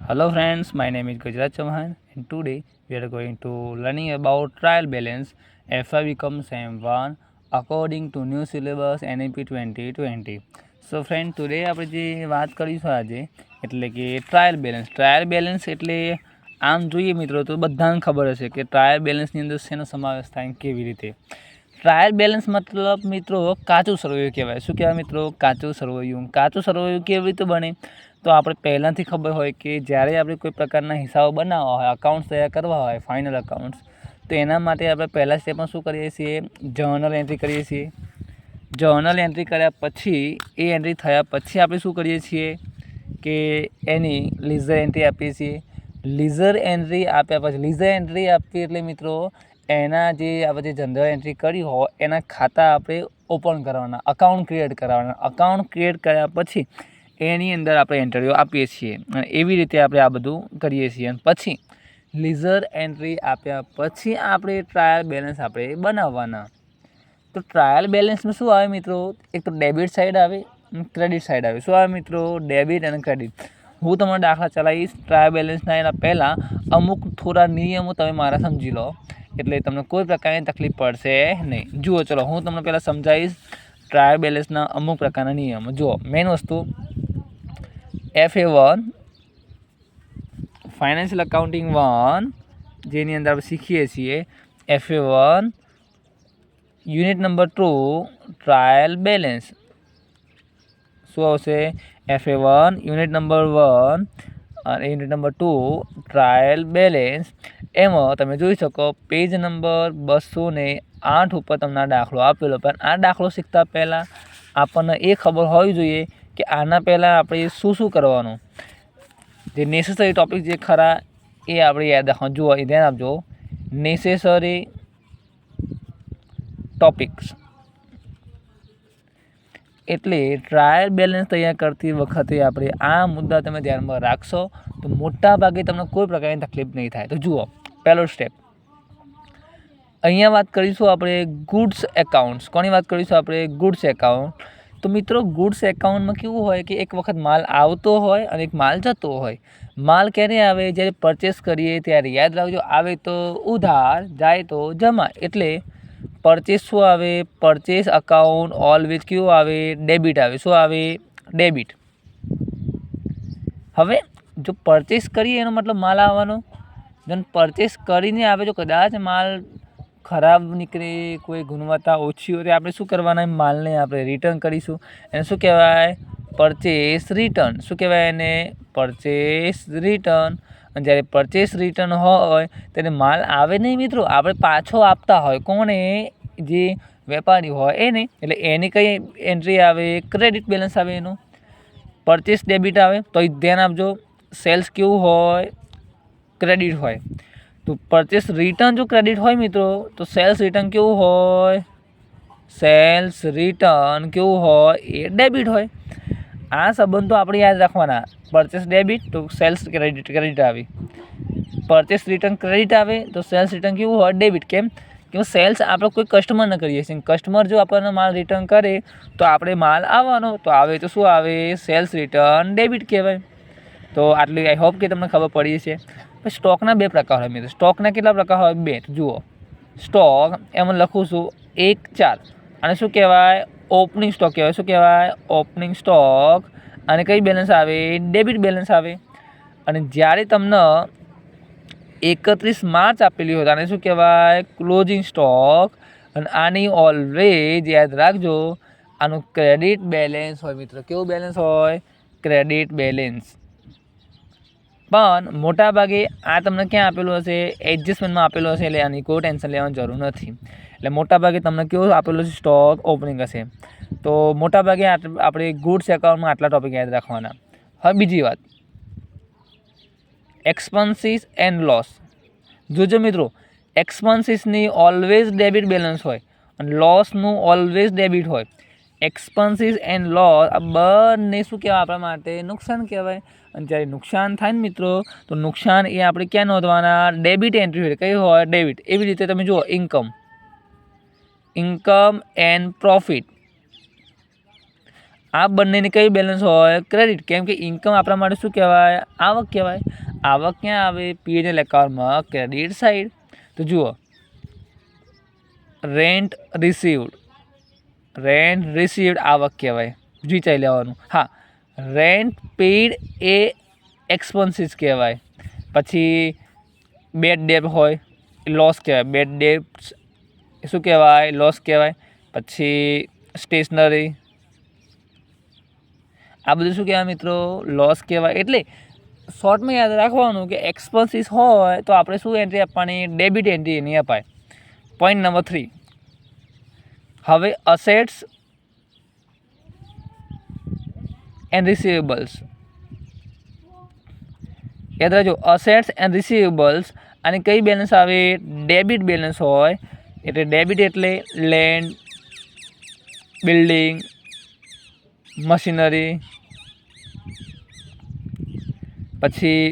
Hello friends, my name is Gujrat Chauhan and today we are going to learning about trial balance FI become SEM1 according to new syllabus NEP 2020. So friend, today આપણે જે વાત કરીશું આજે એટલે કે trial balance એટલે આમ જોઈએ મિત્રો તો બધાને ખબર હશે કે ટ્રાયલ બેલેન્સની અંદર શેનો સમાવેશ થાય કેવી રીતે. ટ્રાયલ બેલેન્સ મતલબ મિત્રો કાચું સરવૈયું કહેવાય. શું કહેવાય મિત્રો? કાચું સરવૈયું કેવી રીતે બને? તો આપણે પહેલાંથી ખબર હોય કે જ્યારે આપણે કોઈ પ્રકારના હિસાબો બનાવવા હોય, અકાઉન્ટ્સ તૈયાર કરવા હોય, ફાઇનલ અકાઉન્ટ્સ, તો એના માટે આપણે પહેલાં સ્ટેપમાં શું કરીએ છીએ? જર્નલ એન્ટ્રી કરીએ છીએ. જર્નલ એન્ટ્રી કર્યા પછી એ એન્ટ્રી થયા પછી આપણે શું કરીએ છીએ કે એની લીઝર એન્ટ્રી આપીએ છીએ. લીઝર એન્ટ્રી આપ્યા પછી લીઝર એન્ટ્રી આપવી એટલે મિત્રો એના જે આપણે જનરલ એન્ટ્રી કરી હોય એના ખાતા આપણે ઓપન કરવાના, અકાઉન્ટ ક્રિએટ કરવાના. અકાઉન્ટ ક્રિએટ કર્યા પછી એની અંદર આપણે એન્ટ્રીઓ આપીએ છીએ અને એવી રીતે આપણે આ બધું કરીએ છીએ. અને પછી લીઝર એન્ટ્રી આપ્યા પછી આપણે ટ્રાયલ બેલેન્સ આપણે બનાવવાના. તો ટ્રાયલ બેલેન્સમાં શું આવે મિત્રો? એક તો ડેબિટ સાઈડ આવે, ક્રેડિટ સાઈડ આવે. શું આવે મિત્રો? ડેબિટ અને ક્રેડિટ. હું તમને દાખલા ચલાવીશ ટ્રાયલ બેલેન્સના. એના પહેલાં અમુક થોડા નિયમો તમે મારા સમજી લો એટલે તમને કોઈ પ્રકારની તકલીફ પડશે નહીં. જુઓ, ચલો હું તમને પહેલાં સમજાવીશ ટ્રાયલ બેલેન્સના અમુક પ્રકારના નિયમો. જુઓ, મેઇન વસ્તુ FA1 ફાઇનાન્શિયલ અકાઉન્ટિંગ 1 જેની અંદર આપણે શીખીએ છીએ. FA1 unit number 2 trial balance. શું આવશે? FA1 યુનિટ નંબર 1 અને યુનિટ નંબર 2 ટ્રાયલ બેલેન્સ. એમાં તમે જોઈ શકો પેજ નંબર 208 ઉપર તમને આ દાખલો આપેલો. પણ આ દાખલો શીખતા પહેલાં આપણને એ ખબર હોવી જોઈએ કે આના પહેલાં આપણે શું કરવાનું. જે નેસેસરી ટોપિક જે ખરા એ આપણે યાદ રાખવાનું. જુઓ, એ ધ્યાન આપજો. નેસેસરી ટોપિક્સ એટલે ટ્રાયલ બેલેન્સ તૈયાર કરતી વખતે આપણે આ મુદ્દા તમે ધ્યાનમાં રાખશો તો મોટા ભાગે તમને કોઈ પ્રકારની તકલીફ નહીં થાય. તો જુઓ, પહેલો સ્ટેપ અહીંયા વાત કરીશું આપણે ગુડ્સ એકાઉન્ટ્સ. કોની વાત કરીશું આપણે? Goods account. તો મિત્રો, ગુડ્સ એકાઉન્ટમાં કેવું હોય કે એક વખત માલ આવતો હોય અને એક માલ જતો હોય. માલ ક્યારે આવે? જ્યારે પરચેસ કરીએ ત્યારે. યાદ રાખજો, આવે તો ઉધાર, જાય તો જમા. એટલે પરચેસ શું આવે? પરચેસ અકાઉન્ટ ઓલવેઝ કેવું આવે? ડેબિટ આવે. શું આવે? ડેબિટ. હવે જો પરચેસ કરીએ એનો મતલબ માલ આવવાનો. જો પરચેસ કરીને આવે, જો કદાચ માલ ખરાબ નીકળે, કોઈ ગુણવત્તા ઓછી હોય તો આપણે શું કરવાના? માલને આપણે રિટર્ન કરીશું. એને શું કહેવાય? Purchase return. શું કહેવાય એને? Purchase return. અને જ્યારે પરચેસ રિટર્ન હોય ત્યારે માલ આવે નહીં મિત્રો, આપણે પાછો આપતા હોય. કોને? જે વેપારી હોય એને. એટલે એની કઈ એન્ટ્રી આવે? ક્રેડિટ બેલેન્સ આવે એનું. પરચેસ ડેબિટ આવે. તો ધ્યાન આપજો, સેલ્સ કેવું હોય? ક્રેડિટ હોય. તો પરચેસ રિટર્ન જો ક્રેડિટ હોય મિત્રો તો સેલ્સ રિટર્ન કેવું હોય? સેલ્સ રિટર્ન કેવું હોય? એ ડેબિટ હોય. આ સંબંધો આપણે યાદ રાખવાના. પરચેસ ડેબિટ તો સેલ્સ ક્રેડિટ આવે. પરચેસ રિટર્ન ક્રેડિટ આવે તો સેલ્સ રિટર્ન કેવું હોય? ડેબિટ. કેમ? કે સેલ્સ આપણે કોઈ કસ્ટમરને કરીએ છીએ. કસ્ટમર જો આપણને માલ રિટર્ન કરે તો આપણે માલ આવવાનો, તો આવે તો શું આવે? સેલ્સ રિટર્ન ડેબિટ કહેવાય. તો આટલી આઈ હોપ કે તમને ખબર પડી છે. પછી સ્ટોકના બે પ્રકાર હોય મિત્રો. સ્ટોકના કેટલા પ્રકાર હોય? બે. જુઓ, સ્ટોક એમાં લખું છું 1-4. અને શું કહેવાય? ઓપનિંગ સ્ટોક કહેવાય. શું કહેવાય? Opening stock. અને કઈ બેલેન્સ આવે? ડેબિટ બેલેન્સ આવે. અને જ્યારે તમને 31 માર્ચ આપેલી હોય આને શું કહેવાય? Closing stock. અને આની ઓલવેઝ યાદ રાખજો, આનું ક્રેડિટ બેલેન્સ હોય મિત્રો. કેવું બેલેન્સ હોય? Credit balance. પણ મોટા ભાગે આ તમને ક્યાં આપેલું હશે? એડજસ્ટમેન્ટમાં આપેલું હશે. એટલે આની કોઈ ટેન્શન લેવાની જરૂર નથી. એટલે મોટા ભાગે તમને કેવું આપેલું છે? સ્ટોક ઓપનિંગ હશે. તો મોટા ભાગે આપણે ગુડ્સ એકાઉન્ટમાં આટલા ટોપિક યાદ રાખવાના. હવે બીજી વાત, એક્સપન્સીસ એન્ડ લોસ. જોજો મિત્રો, એક્સપન્સીસની ઓલવેઝ ડેબિટ બેલેન્સ હોય અને લોસનું ઓલવેઝ ડેબિટ હોય. એક્સપન્સીસ એન્ડ લોસ આ બંને શું કહેવાય? આપણા માટે નુકસાન કહેવાય. અને જ્યારે નુકસાન થાય ને મિત્રો તો નુકસાન એ આપણે ક્યાં નોંધવાના? ડેબિટ એન્ટ્રી હોય. કઈ હોય? ડેબિટ. એવી રીતે તમે જુઓ, ઇન્કમ એન્ડ પ્રોફિટ. આ બંનેની કઈ બેલેન્સ હોય? ક્રેડિટ. કેમ કે ઇન્કમ આપણા માટે શું કહેવાય? આવક કહેવાય. આવક ક્યાં આવે? P&L એકાઉન્ટમાં ક્રેડિટ સાઈડ. તો જુઓ, રેન્ટ રિસીવ્ડ આવક કહેવાય, વિચારી લેવાનું. હા, રેન્ટ પેઇડ એ એક્સપન્સીસ કહેવાય. પછી બેડ ડેટ હોય લોસ કહેવાય. બેડ ડેટ શું કહેવાય? લોસ કહેવાય. પછી સ્ટેશનરી, આ બધું શું કહેવાય મિત્રો? લોસ કહેવાય. એટલે શોર્ટમાં યાદ રાખવાનું કે એક્સપન્સીસ હોય તો આપણે શું એન્ટ્રી આપવાની? ડેબિટ એન્ટ્રી એની અપાય. Point number 3. હવે અસેટ્સ એન્ડ રિસીવેબલ્સ યાદ રાખજો. અસેટ્સ એન્ડ રિસીવેબલ્સ અને કઈ બેલેન્સ આવે? ડેબિટ બેલેન્સ હોય. એટલે ડેબિટ એટલે લેન્ડ, બિલ્ડિંગ, મશીનરી, પછી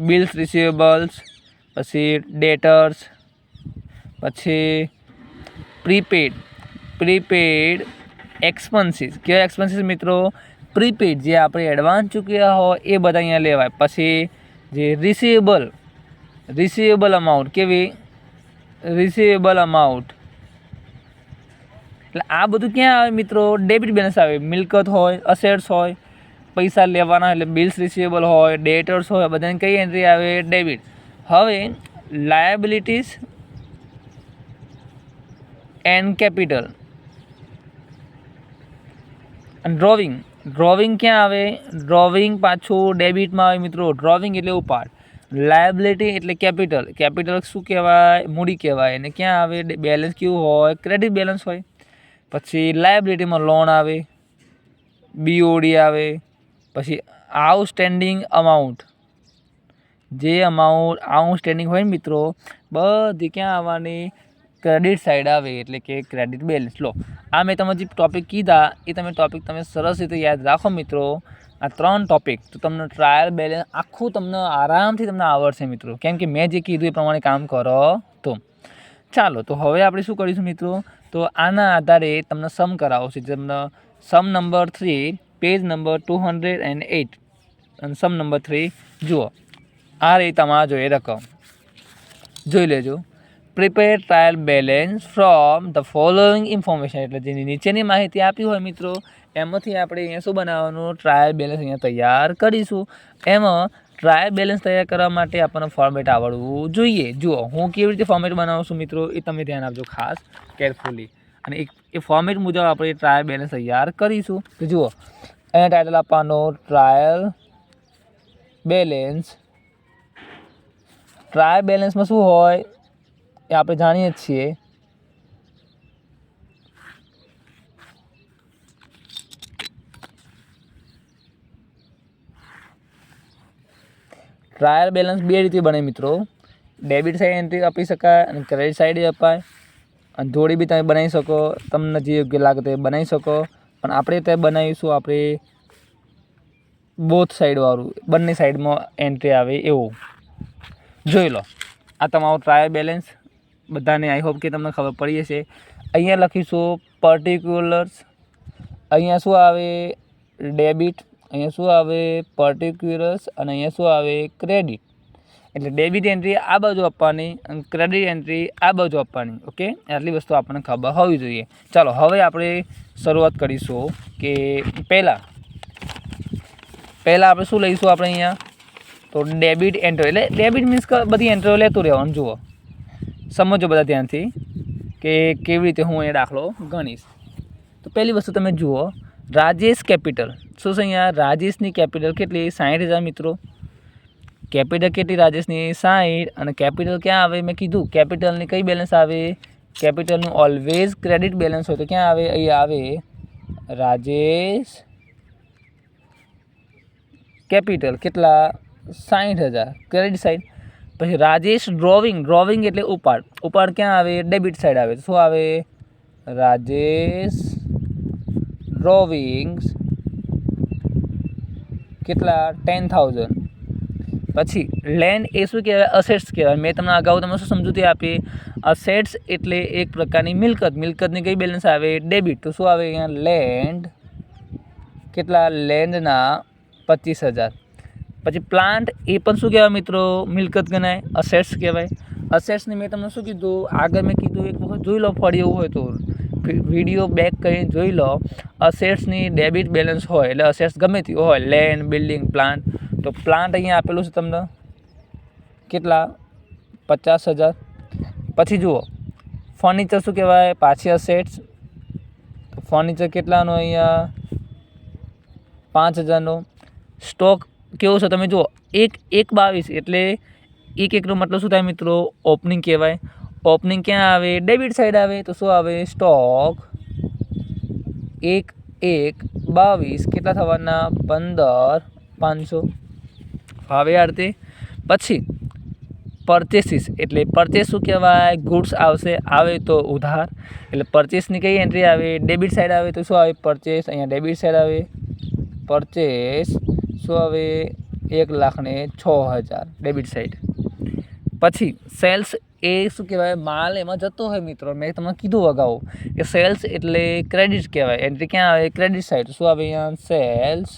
બિલ્સ રિસીવેબલ્સ, પછી ડેટર્સ, પછી પ્રીપેડ એક્સપન્સીસ. કેવા એક્સપન્સીસ મિત્રો? પ્રીપેડ, જે આપણે એડવાન્સ ચૂક્યા હોય એ બધા અહીંયા લેવાય. પછી જે રિસીવેબલ અમાઉન્ટ, કેવી? Receivable amount. એટલે આ બધું ક્યાં આવે મિત્રો? ડેબિટ બેલેન્સ આવે. મિલકત હોય, અસેટ્સ હોય, પૈસા લેવાના એટલે બિલ્સ રિસીવેબલ હોય, ડેટર્સ હોય, બધાની કઈ એન્ટ્રી આવે? ડેબિટ. હવે લાયબિલિટીઝ એન્ડ કેપિટલ. અને ડ્રોવિંગ ક્યાં આવે? ડ્રોવિંગ પાછું ડેબિટમાં આવે મિત્રો. ડ્રોવિંગ એટલે ઉપાડ. લાયબિલિટી એટલે કેપિટલ શું કહેવાય? મૂડી કહેવાય. અને ક્યાં આવે? બેલેન્સ કેવું હોય? ક્રેડિટ બેલેન્સ હોય. પછી લાયબિલિટીમાં લોન આવે, BOD આવે. પછી આઉટસ્ટેન્ડિંગ અમાઉન્ટ, જે અમાઉન્ટ આઉટસ્ટેન્ડિંગ હોય ને મિત્રો, બધી ક્યાં આવવાની? ક્રેડિટ સાઈડ આવે. એટલે કે ક્રેડિટ બેલેન્સ. લો, આ મેં તમે જે ટોપિક કીધા એ ટોપિક તમે સરસ રીતે યાદ રાખો મિત્રો. આ 3 ટોપિક તો તમને ટ્રાયલ બેલેન્સ આખું તમને આરામથી તમને આવડશે મિત્રો. કેમ કે મેં જે કીધું એ પ્રમાણે કામ કરો તો. ચાલો, તો હવે આપણે શું કરીશું મિત્રો? તો આના આધારે તમને સમ કરાવશે. તમને સમ નંબર 3, પેજ નંબર 208 અને સમ નંબર 3 જુઓ. આ રહી તમારા જોઈએ રકમ, જોઈ લેજો. Prepare trial balance from the following information. એટલે જેની નીચેની માહિતી આપી હોય મિત્રો, એમાંથી આપણે અહીંયા શું બનાવવાનું? ટ્રાયલ બેલેન્સ અહીંયા તૈયાર કરીશું. એમાં ટ્રાયલ બેલેન્સ તૈયાર કરવા માટે આપણને ફોર્મેટ આવડવું જોઈએ. જુઓ, હું કેવી રીતે ફોર્મેટ બનાવું છું મિત્રો, એ તમે ધ્યાન આપજો ખાસ કેરફુલી. અને એ ફોર્મેટ મુજબ આપણે ટ્રાયલ બેલેન્સ તૈયાર કરીશું. તો જુઓ, અહીંયા ટાઇટલ આપવાનો ટ્રાયલ બેલેન્સ. ટ્રાયલ બેલેન્સમાં શું હોય એ આપણે જાણીએ જ છીએ. ટ્રાયલ બેલેન્સ 2 રીતે બને મિત્રો. ડેબિટ સાઈડ એન્ટ્રી આપી શકાય અને ક્રેડિટ સાઈડ અપાય. અને જોડી બી તમે બનાવી શકો, તમને જે યોગ્ય લાગે તે બનાવી શકો. પણ આપણે તે બનાવીશું આપણે બોથ સાઈડવાળું, બંને સાઈડમાં એન્ટ્રી આવે એવું. જોઈ લો, આ તમારું ટ્રાયલ બેલેન્સ બધાને આઈ હોપ કે તમને ખબર પડી હશે. અહીંયા લખીશું પર્ટિક્યુલર્સ. અહીંયા શું આવે? ડેબિટ. અહીંયા શું આવે? પર્ટિક્યુલર્સ. અને અહીંયા શું આવે? ક્રેડિટ. એટલે ડેબિટ એન્ટ્રી આ બાજુ આપવાની અને ક્રેડિટ એન્ટ્રી આ બાજુ આપવાની. ઓકે, આટલી વસ્તુ આપણને ખબર હોવી જોઈએ. ચાલો, હવે આપણે શરૂઆત કરીશું કે પહેલાં આપણે શું લઈશું? આપણે અહીંયા તો ડેબિટ એન્ટ્રી, એટલે ડેબિટ મીન્સ કે બધી એન્ટ્રીઓ લેતું રહેવાનું. જુઓ, સમજો બધા ધ્યાનથી કે કેવી રીતે હું એ દાખલો ગણીશ. તો પહેલી વસ્તુ તમે જુઓ, રાજેશ કેપિટલ. શું છે અહીંયા? રાજેશની કેપિટલ કેટલી? 60,000 મિત્રો. કેપિટલ કેટલી રાજેશની? 60. અને કેપિટલ ક્યાં આવે? મેં કીધું કેપિટલની કઈ બેલેન્સ આવે? કેપિટલનું ઓલવેઝ ક્રેડિટ બેલેન્સ હોય. તો ક્યાં આવે? અહીંયા આવે રાજેશ કેપિટલ કેટલા? 60,000 ક્રેડિટ સાઈડ. પછી રાજેશ ડ્રોવિંગ એટલે ઉપાડ ક્યાં આવે? ડેબિટ સાઈડ આવે. શું આવે? રાજેશ ડ્રોવિંગ્સ કેટલા? 10,000. પછી લેન્ડ એ શું કહેવાય? અસેટ્સ કહેવાય. મેં તમને અગાઉ તમે શું સમજૂતી આપી? અસેટ્સ એટલે એક પ્રકારની મિલકતની કઈ બેલેન્સ આવે? ડેબિટ. તો શું આવે અહીંયા? લેન્ડ કેટલા લેન્ડના 25,000. પછી પ્લાન્ટ એ પણ શું કહેવાય મિત્રો, મિલકત ગણાય, અસેટ્સ કહેવાય. અસેટ્સની મેં તમને શું કીધું, આગળ મેં કીધું એક વખત જોઈ લો, ફરી એવું હોય તો વિડીયો બેક કરીને જોઈ લો. અસેટ્સની ડેબિટ બેલેન્સ હોય એટલે અસેટ્સ ગમે તે હોય, લેન્ડ, બિલ્ડિંગ, પ્લાન્ટ. તો પ્લાન્ટ અહીંયા આપેલું છે તમને કેટલા, 50,000. પછી જુઓ ફર્નિચર શું કહેવાય, પાછી અસેટ્સ. તો ફર્નિચર કેટલાનો અહીંયા 5,000નો. સ્ટોક કેવો છે તમે જુઓ, 1/22 એટલે 1/1નો મતલબ શું થાય મિત્રો, ઓપનિંગ કહેવાય. ઓપનિંગ ક્યાં આવે, ડેબિટ સાઈડ આવે. તો શું આવે, સ્ટોક 1/1/22 કેટલા થવાના, 15,500. હવે આ રીતે પછી પરચેસીસ એટલે પરચેસ શું કહેવાય, ગુડ્સ આવશે, આવે તો ઉધાર. એટલે પરચેસની કઈ એન્ટ્રી આવે, ડેબિટ સાઈડ આવે. તો શું આવે, પરચેસ. અહીંયા ડેબિટ સાઈડ આવે, પરચેસ શું આવે, 1,06,000 ડેબિટ સાઈડ. પછી સેલ્સ એ શું કહેવાય, માલ એમાં જતો હોય મિત્રો. મેં તમને કીધું અગાઉ કે સેલ્સ એટલે ક્રેડિટ કહેવાય. એન્ટ્રી ક્યાં આવે, ક્રેડિટ સાઈડ. શું આવે અહીંયા, સેલ્સ.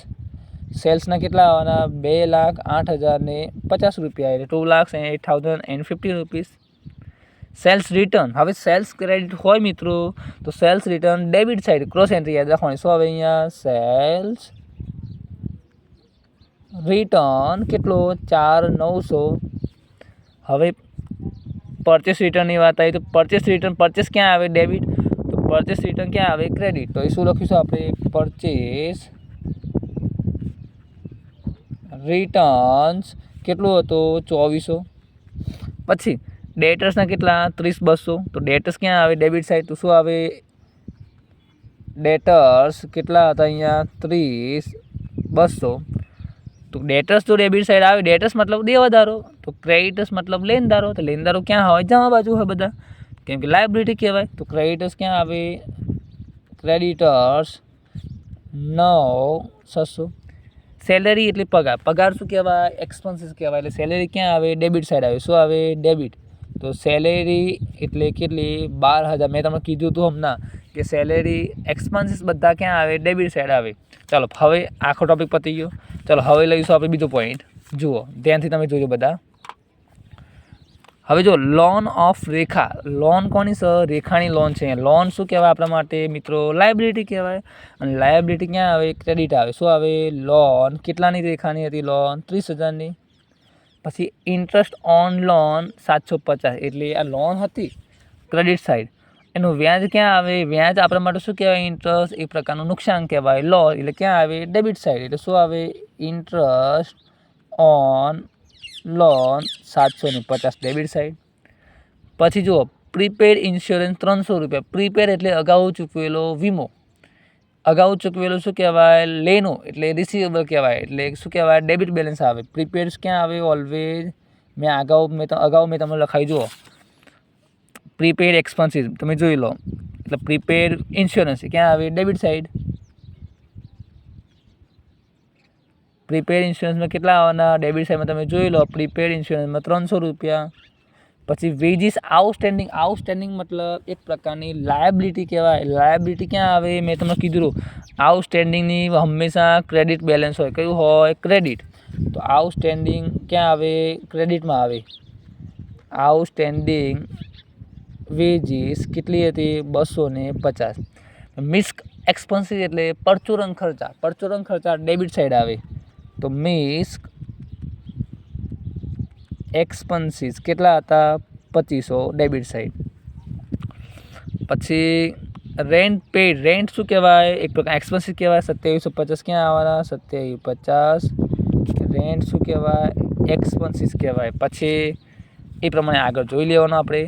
સેલ્સના કેટલા આવવાના, 2,08,050 રૂપિયા એટલે 2,08,050 રૂપીસ. સેલ્સ રિટર્ન, હવે સેલ્સ ક્રેડિટ હોય મિત્રો તો sales return debit side, cross entry યાદ રાખવાની. શું આવે અહીંયા, સેલ્સ રિટર્ન કેટલો, 4,900. હવે પરચેસ રિટર્નની વાત આવી તો પરચેસ રિટર્ન, પરચેસ ક્યાં આવે, ડેબિટ. તો પરચેસ રિટર્ન ક્યાં આવે, ક્રેડિટ. તો એ શું લખીશું આપણે, પરચેસ રિટર્ન્સ કેટલું હતું, 2,400. પછી ડેટર્સના કેટલા, 30,200. તો ડેટર્સ ક્યાં આવે, ડેબિટ સાઈડ. તો શું આવે, ડેટર્સ કેટલા હતા અહીંયા, 30,200. તો ડેટર્સ તો ડેબિટ સાઈડ આવે, ડેટર્સ મતલબ દેવાદારો, તો ક્રેડિટર્સ મતલબ લેનદારો. તો લેનદારો ક્યાં હોય, જમા બાજુ હોય બધા, કેમ કે લાયબિલિટી કહેવાય. તો ક્રેડિટર્સ ક્યાં આવે, ક્રેડિટર્સ 9,600. સેલેરી એટલે પગાર, પગાર શું કહેવાય, એક્સપન્સીસ કહેવાય. એટલે સેલેરી ક્યાં આવે, ડેબિટ સાઈડ આવે. શું આવે, ડેબિટ. તો સેલેરી એટલે કેટલી, 12,000. મેં તમને કીધું હતું હમણાં કે સેલેરી એક્સપન્સીસ બધા ક્યાં આવે, ડેબિટ સાઈડ આવે. ચાલો હવે આખો ટોપિક પતી ગયો. ચાલો હવે લઈશું આપણે બીજો પોઈન્ટ. જુઓ ધ્યાનથી તમે જોજો બધા. હવે જો લોન ઓફ રેખા, લોન કોની છે, રેખાની લોન છે. લોન શું કહેવાય આપણા માટે મિત્રો, લાયબિલિટી કહેવાય. અને લાયબિલિટી ક્યાં આવે, ક્રેડિટ આવે. શું આવે, લોન કેટલાની રેખાની હતી, લોન 30,000ની. પછી ઇન્ટરેસ્ટ ઓન લોન 750 એટલે આ લોન હતી ક્રેડિટ સાઈડ. એનું વ્યાજ ક્યાં આવે, વ્યાજ આપણા માટે શું કહેવાય, ઇન્ટરેસ્ટ એક પ્રકારનું નુકસાન કહેવાય. લોસ એટલે ક્યાં આવે, ડેબિટ સાઈડ. એટલે શું આવે, interest on loan 750 debit side. પછી જુઓ પ્રીપેડ ઇન્સ્યોરન્સ 300 રૂપિયા. પ્રીપેડ એટલે અગાઉ ચૂકવેલો વીમો. અગાઉ ચૂકવેલું શું કહેવાય, લેનો એટલે રિસીવેબલ કહેવાય. એટલે શું કહેવાય, ડેબિટ બેલેન્સ આવે. પ્રીપેડ ક્યાં આવે, ઓલવેઝ. અગાઉ મેં તમને લખાઈ જુઓ, પ્રીપેડ એક્સપન્સીસ તમે જોઈ લો. એટલે પ્રીપેડ ઇન્સ્યોરન્સ ક્યાં આવે, ડેબિટ સાઈડ. પ્રીપેડ ઇન્સ્યોરન્સમાં કેટલા આવવાના, ડેબિટ સાઈડમાં તમે જોઈ લો. પ્રીપેડ ઇન્સ્યોરન્સમાં 300 રૂપિયા. પછી વેજીસ આઉટસ્ટેન્ડિંગ, આઉટસ્ટેન્ડિંગ મતલબ એક પ્રકારની લાયબિલિટી કહેવાય. લાયબિલિટી ક્યાં આવે, મેં તમને કીધું આઉટસ્ટેન્ડિંગની હંમેશા ક્રેડિટ બેલેન્સ હોય. કયું હોય, ક્રેડિટ. તો આઉટસ્ટેન્ડિંગ ક્યાં આવે, ક્રેડિટમાં આવે. આઉટસ્ટેન્ડિંગ વેજીસ કેટલી હતી, 250. મિસ્ક એક્સપન્સીસ એટલે પરચુરણ ખર્ચા, પરચુરણ ખર્ચા ડેબિટ સાઈડ આવે. તો મિસ્ક એક્સપન્સીસ કેટલા હતા, 2500 ડેબિટ સાઈડ. પછી રેન્ટ પેડ, રેન્ટ શું કહેવાય, એક પ્રકાર એક્સપન્સીસ કહેવાય. 2750 ક્યાં આવવાના, 2750 રેન્ટ શું કહેવાય, એક્સપન્સીસ કહેવાય. પછી એ પ્રમાણે આગળ જોઈ લેવાનું આપણે.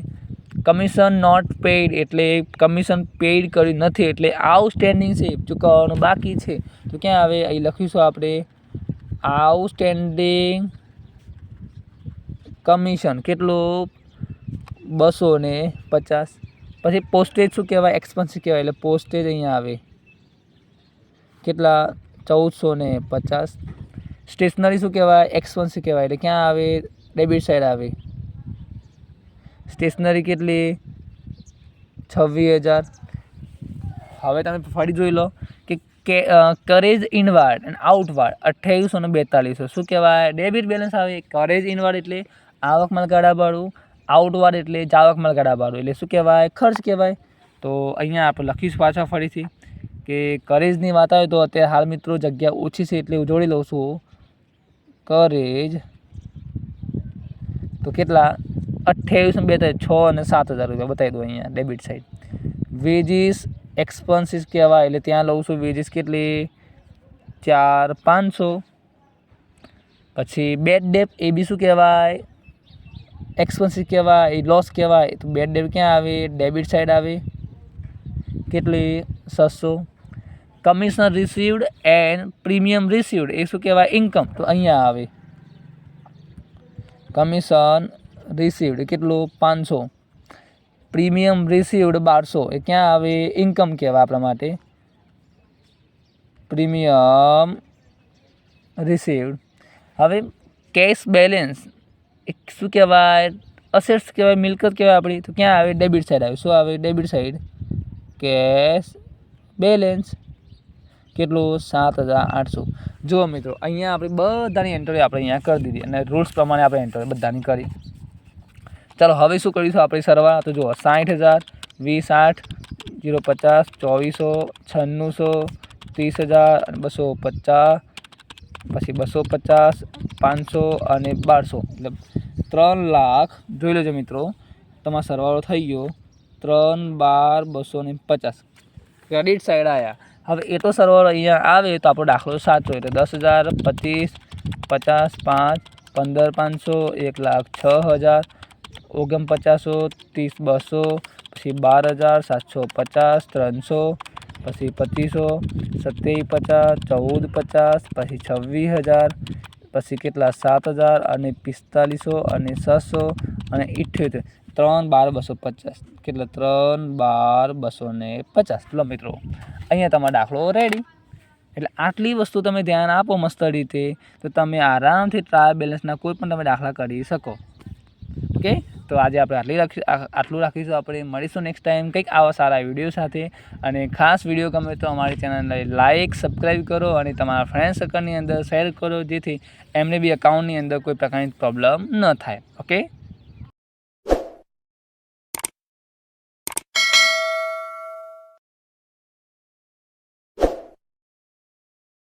કમિશન નોટ પેઇડ એટલે કમિશન પેઇડ કર્યું નથી એટલે આઉટસ્ટેન્ડિંગ છે, ચૂકવવાનું બાકી છે. તો ક્યાં આવે, અહીં લખીશું આપણે આઉટસ્ટેન્ડિંગ કમિશન કેટલું, 250. પછી પોસ્ટેજ શું કહેવાય, એક્સપન્સિવ કહેવાય. એટલે પોસ્ટેજ અહીંયા આવે કેટલા, 1450. સ્ટેશનરી શું કહેવાય, એક્સપન્સિવ કહેવાય. એટલે ક્યાં આવે, ડેબિટ સાઈડ આવે. સ્ટેશનરી કેટલી, 26,000. હવે તમે ફરી જોઈ લો કે કરેજ ઇનવાર્ડ અને આઉટવાર્ડ 2842 શું કહેવાય? ડેબિટ બેલેન્સ આવે. કરેજ ઇનવાર્ડ એટલે આવક માલગાડાવાળું, આઉટવાર્ડ એટલે જાવક માલગાડાવાળું, એટલે શું કહેવાય? ખર્ચ કહેવાય. તો અહીંયા આપણે લખીશું પાછા ફરીથી કે કરેજની વાત આવે તો અત્યારે હાલ મિત્રો જગ્યા ઓછી છે એટલે હું જોડી લઉં છું. કરેજ તો કેટલા? 2842 6 અને 7000 રૂપિયા બતાવી દો અહીંયા ડેબિટ સાઈડ. વેજીસ એક્સપન્સીસ કહેવાય એટલે ત્યાં લઉં છું વેજીસ કેટલી? 4500. પછી બેડ ડેપ એ બી શું કહેવાય? એક્સપન્સીસ કહેવાય, એ લોસ કહેવાય. તો બેડ ડેપ ક્યાં આવે? ડેબિટ સાઈડ આવે. કેટલી? 600. Commission received and premium received એ શું કહેવાય? ઇન્કમ. તો અહીંયા આવે કમિશન રિસીવ્ડ કેટલું? 500. પ્રીમિયમ રિસીવ્ડ 1200 એ ક્યાં આવે? ઇન્કમ કહેવાય આપણા માટે. Premium received. હવે કેશ બેલેન્સ એ શું કહેવાય? અસેટ્સ કહેવાય, મિલકત કહેવાય આપણી. તો ક્યાં આવે? ડેબિટ સાઈડ આવે. શું આવે? Debit side. કેશ બેલેન્સ કેટલું? 7800. જુઓ મિત્રો અહીંયા આપણે બધાની એન્ટ્રી આપણે અહીંયા કરી દીધી અને રૂલ્સ પ્રમાણે આપણે એન્ટ્રી બધાની કરી. ચાલો હવે શું કરીશું આપણે સરવાળા? તો જુઓ 60000, 20 8 050 2400 9600 30000 અને 250, પછી 250 500 અને 1200 એટલે 3 લાખ. જોઈ લેજો મિત્રો તમારો સરવાળો થઈ ગયો 3 12 250 ક્રેડિટ સાઈડ આવ્યા. હવે એ તો સરવાળો અહીંયા આવે તો આપણો દાખલો સાચો એટલે 10000 25 50 5 15 500 1,06,000 4900 30 200 પછી 12750 300 પછી 2500 2750 1450 પછી 26000 પછી કેટલા? 7000 અને 4500 અને 600 અને 78 3 12 250 કેટલા? 3 12 250. લો મિત્રો અહીંયા તમારો દાખલો રેડી. એટલે આટલી વસ્તુ તમે ધ્યાન આપો મસ્ત રીતે તો તમે આરામથી ટ્રાયલ બેલેન્સના કોઈ પણ તમે દાખલા કરી શકો. ઓકે, તો આજે આપણે આટલું રાખીશું. આપણે મળીશું નેક્સ્ટ ટાઈમ કંઈક આવા સારા વિડીયો સાથે. અને ખાસ વિડીયો ગમે તો અમારી ચેનલને લાઇક સબસ્ક્રાઈબ કરો અને તમારા ફ્રેન્ડ સર્કલની અંદર શેર કરો જેથી એમને બી અકાઉન્ટની અંદર કોઈ પ્રકારની પ્રોબ્લેમ ન થાય. ઓકે.